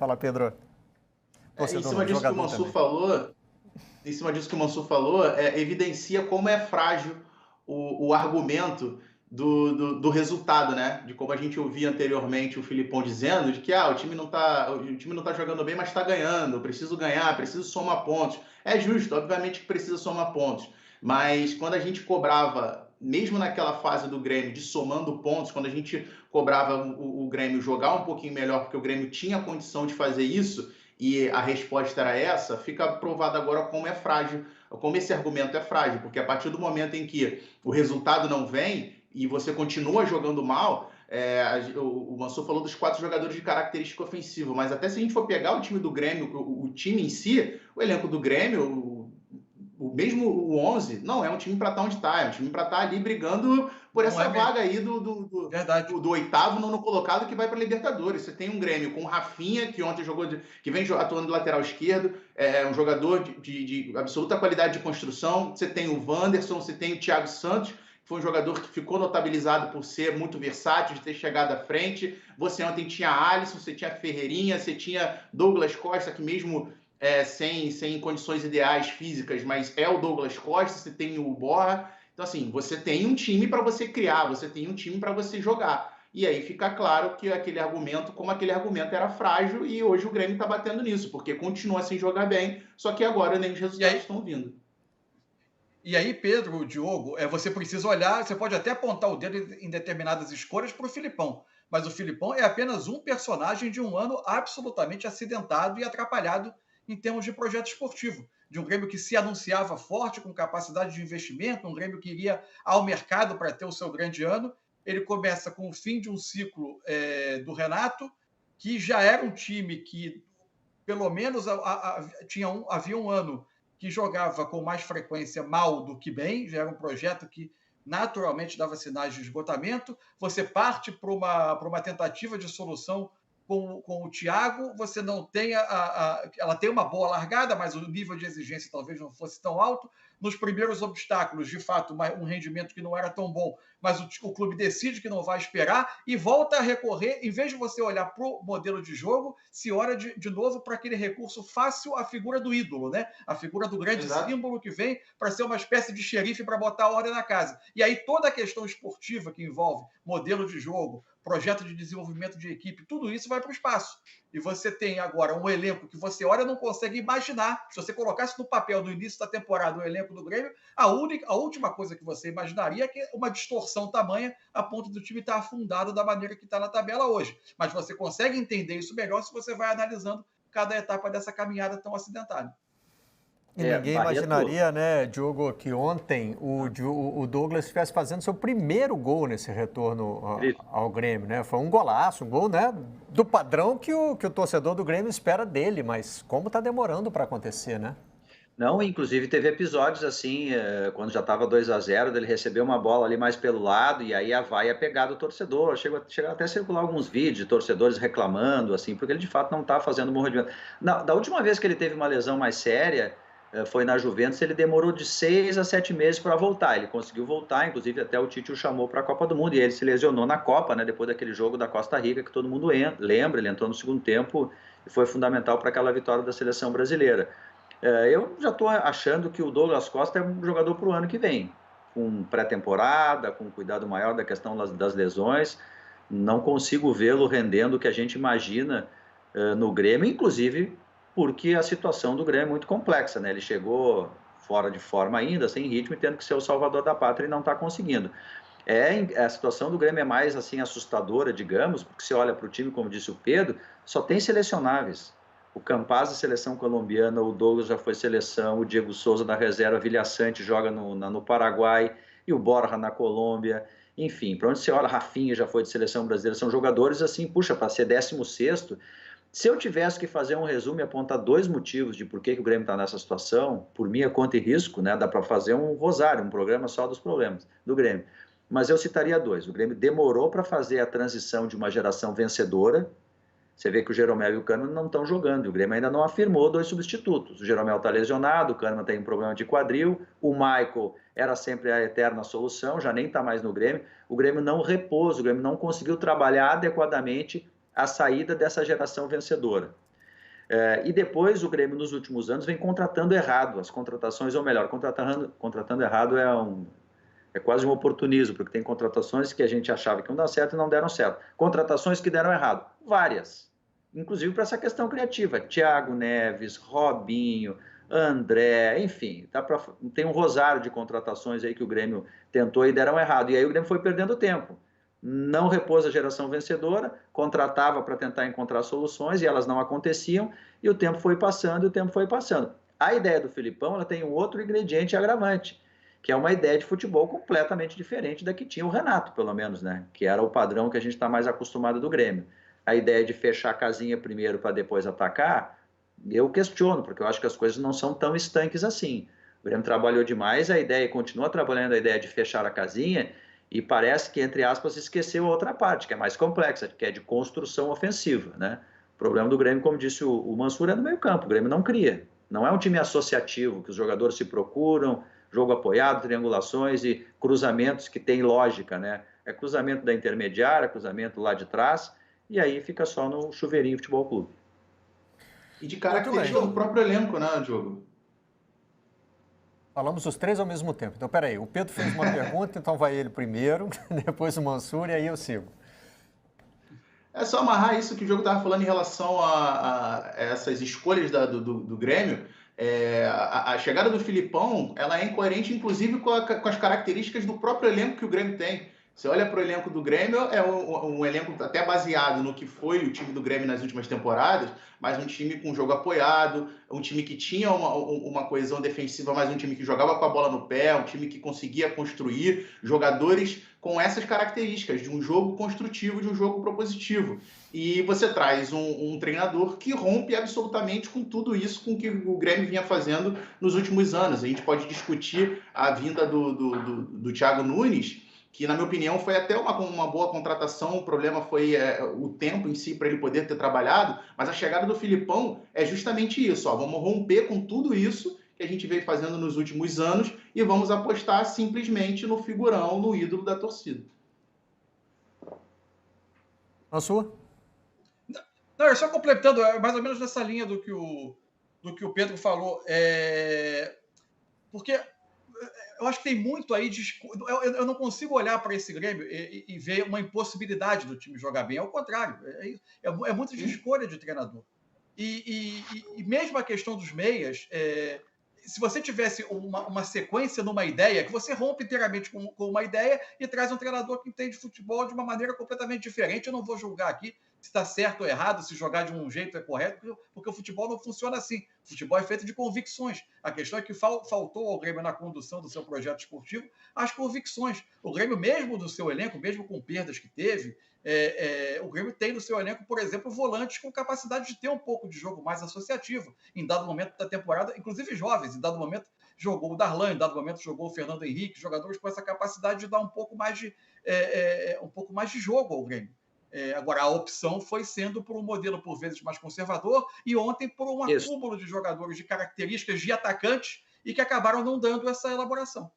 falar, Pedro. Em cima disso que o Mansur falou, evidencia como é frágil o argumento do resultado, né? De como a gente ouvia anteriormente o Filipão dizendo de que o time não tá jogando bem, mas está ganhando, preciso ganhar, preciso somar pontos. É justo, obviamente que precisa somar pontos, mas quando a gente cobrava, mesmo naquela fase do Grêmio de somando pontos, quando a gente cobrava o Grêmio jogar um pouquinho melhor, porque o Grêmio tinha condição de fazer isso, e a resposta era essa, fica provado agora como é frágil, como esse argumento é frágil, porque a partir do momento em que o resultado não vem e você continua jogando mal, o Mansur falou dos 4 jogadores de característica ofensiva, mas até se a gente for pegar o time do Grêmio, o time em si, o elenco do Grêmio, mesmo o 11, não é um time para estar onde está, é um time para estar ali brigando por essa vaga aí do oitavo, nono colocado que vai para a Libertadores. Você tem um Grêmio com o Rafinha, que ontem jogou, que vem atuando de lateral esquerdo, é um jogador de absoluta qualidade de construção. Você tem o Wanderson, você tem o Thiago Santos, que foi um jogador que ficou notabilizado por ser muito versátil, de ter chegado à frente. Você ontem tinha Alisson, você tinha Ferreirinha, você tinha Douglas Costa, que mesmo sem condições ideais físicas, mas é o Douglas Costa, você tem o Borja. Então, assim, você tem um time para você criar, você tem um time para você jogar. E aí fica claro que aquele argumento era frágil, e hoje o Grêmio está batendo nisso, porque continua sem jogar bem, só que agora nem os resultados estão vindo. E aí, Pedro, Diogo, você precisa olhar, você pode até apontar o dedo em determinadas escolhas para o Filipão, mas o Filipão é apenas um personagem de um ano absolutamente acidentado e atrapalhado em termos de projeto esportivo, de um Grêmio que se anunciava forte, com capacidade de investimento, um Grêmio que iria ao mercado para ter o seu grande ano. Ele começa com o fim de um ciclo do Renato, que já era um time que, pelo menos, havia um ano que jogava com mais frequência mal do que bem, já era um projeto que naturalmente dava sinais de esgotamento. Você parte para uma tentativa de solução com o Thiago, você não tem ela tem uma boa largada, mas o nível de exigência talvez não fosse tão alto. Nos primeiros obstáculos, de fato, um rendimento que não era tão bom, mas o clube decide que não vai esperar e volta a recorrer, em vez de você olhar para o modelo de jogo, se olha de novo para aquele recurso fácil, a figura do ídolo, né? A figura do grande símbolo que vem para ser uma espécie de xerife para botar a ordem na casa. E aí toda a questão esportiva que envolve modelo de jogo, projeto de desenvolvimento de equipe, tudo isso vai para o espaço. E você tem agora um elenco que você olha e não consegue imaginar. Se você colocasse no papel no início da temporada o elenco do Grêmio, a última coisa que você imaginaria é que uma distorção tamanha a ponto do time estar afundado da maneira que está na tabela hoje. Mas você consegue entender isso melhor se você vai analisando cada etapa dessa caminhada tão acidentada. E ninguém imaginaria, né, Diogo, que ontem o Douglas estivesse fazendo seu primeiro gol nesse retorno ao Grêmio, né? Foi um golaço, um gol, né, do padrão que o torcedor do Grêmio espera dele, mas como está demorando para acontecer, né? Não, inclusive teve episódios assim, quando já estava 2-0, dele recebeu uma bola ali mais pelo lado e aí a vaia pegar do torcedor. Chegou até a circular alguns vídeos de torcedores reclamando, assim, porque ele de fato não está fazendo um bom rendimento. Da última vez que ele teve uma lesão mais séria, foi na Juventus, ele demorou de 6 a 7 meses para voltar. Ele conseguiu voltar, inclusive até o Tite o chamou para a Copa do Mundo, e ele se lesionou na Copa, né, depois daquele jogo da Costa Rica, que todo mundo lembra. Ele entrou no segundo tempo e foi fundamental para aquela vitória da seleção brasileira. Eu já estou achando que o Douglas Costa é um jogador para o ano que vem, com pré-temporada, com cuidado maior da questão das lesões. Não consigo vê-lo rendendo o que a gente imagina no Grêmio, inclusive porque a situação do Grêmio é muito complexa, né? Ele chegou fora de forma ainda, sem ritmo, e tendo que ser o salvador da pátria e não está conseguindo. A situação do Grêmio é mais assim assustadora, digamos, porque você olha para o time, como disse o Pedro, só tem selecionáveis. O Campaz da seleção colombiana, o Douglas já foi seleção, o Diego Souza da reserva, Vilhaçante joga no Paraguai, e o Borja na Colômbia. Enfim, para onde você olha, Rafinha já foi de seleção brasileira. São jogadores assim, puxa, para ser 16º. Se eu tivesse que fazer um resumo e apontar 2 motivos de por que o Grêmio está nessa situação, por minha conta e risco, né, dá para fazer um rosário, um programa só dos problemas do Grêmio. Mas eu citaria 2. O Grêmio demorou para fazer a transição de uma geração vencedora. Você vê que o Jeromel e o Kahneman não estão jogando, e o Grêmio ainda não afirmou 2 substitutos. O Jeromel está lesionado, o Kahneman tem um problema de quadril, o Michael era sempre a eterna solução, já nem está mais no Grêmio. O Grêmio não repôs, o Grêmio não conseguiu trabalhar adequadamente a saída dessa geração vencedora. E depois o Grêmio, nos últimos anos, vem contratando errado. As contratações, ou melhor, contratando errado é quase um oportunismo, porque tem contratações que a gente achava que iam dar certo e não deram certo. Contratações que deram errado, várias. Inclusive para essa questão criativa. Thiago Neves, Robinho, André, enfim. Tem um rosário de contratações aí que o Grêmio tentou e deram errado. E aí o Grêmio foi perdendo tempo. Não repôs a geração vencedora, contratava para tentar encontrar soluções e elas não aconteciam, e o tempo foi passando, A ideia do Filipão, ela tem um outro ingrediente agravante, que é uma ideia de futebol completamente diferente da que tinha o Renato, pelo menos, né? Que era o padrão que a gente está mais acostumado do Grêmio. A ideia de fechar a casinha primeiro para depois atacar, eu questiono, porque eu acho que as coisas não são tão estanques assim. O Grêmio trabalhou demais a ideia e continua trabalhando a ideia de fechar a casinha, e parece que, entre aspas, esqueceu a outra parte, que é mais complexa, que é de construção ofensiva, né? O problema do Grêmio, como disse o Mansur, é no meio campo. O Grêmio não cria. Não é um time associativo, que os jogadores se procuram, jogo apoiado, triangulações e cruzamentos que tem lógica, né? É cruzamento da intermediária, cruzamento lá de trás, e aí fica só no chuveirinho Futebol Clube. E de característica do próprio elenco, né, Diogo? Falamos os três ao mesmo tempo. Então, peraí, o Pedro fez uma pergunta, então vai ele primeiro, depois o Mansur, e aí eu sigo. É só amarrar isso que o jogo estava falando em relação a essas escolhas do Grêmio. A chegada do Filipão, ela é incoerente, inclusive, com as características do próprio elenco que o Grêmio tem. Você olha para o elenco do Grêmio, é um elenco até baseado no que foi o time do Grêmio nas últimas temporadas, mas um time com jogo apoiado, um time que tinha uma coesão defensiva, mas um time que jogava com a bola no pé, um time que conseguia construir, jogadores com essas características, de um jogo construtivo, de um jogo propositivo. E você traz um treinador que rompe absolutamente com tudo isso, com o que o Grêmio vinha fazendo nos últimos anos. A gente pode discutir a vinda do Thiago Nunes, que, na minha opinião, foi até uma boa contratação. O problema foi o tempo em si para ele poder ter trabalhado, mas a chegada do Filipão é justamente isso. Vamos romper com tudo isso que a gente veio fazendo nos últimos anos e vamos apostar simplesmente no figurão, no ídolo da torcida. A sua? Não, só completando, mais ou menos nessa linha do que o Pedro falou. Porque eu acho que tem muito aí de... Eu não consigo olhar para esse Grêmio e ver uma impossibilidade do time jogar bem. Ao contrário, é muito de escolha de treinador. E mesmo a questão dos meias, se você tivesse uma sequência numa ideia, que você rompe inteiramente com uma ideia e traz um treinador que entende futebol de uma maneira completamente diferente. Eu não vou julgar aqui se está certo ou errado, se jogar de um jeito é correto, porque o futebol não funciona assim. O futebol é feito de convicções. A questão é que faltou ao Grêmio na condução do seu projeto esportivo as convicções. O Grêmio, mesmo do seu elenco, mesmo com perdas que teve, o Grêmio tem no seu elenco, por exemplo, volantes com capacidade de ter um pouco de jogo mais associativo. Em dado momento da temporada, inclusive jovens, em dado momento jogou o Darlan, em dado momento jogou o Fernando Henrique, jogadores com essa capacidade de dar um pouco mais de jogo ao Grêmio. Agora, a opção foi sendo por um modelo, por vezes, mais conservador, e ontem por um acúmulo de jogadores de características de atacantes e que acabaram não dando essa elaboração.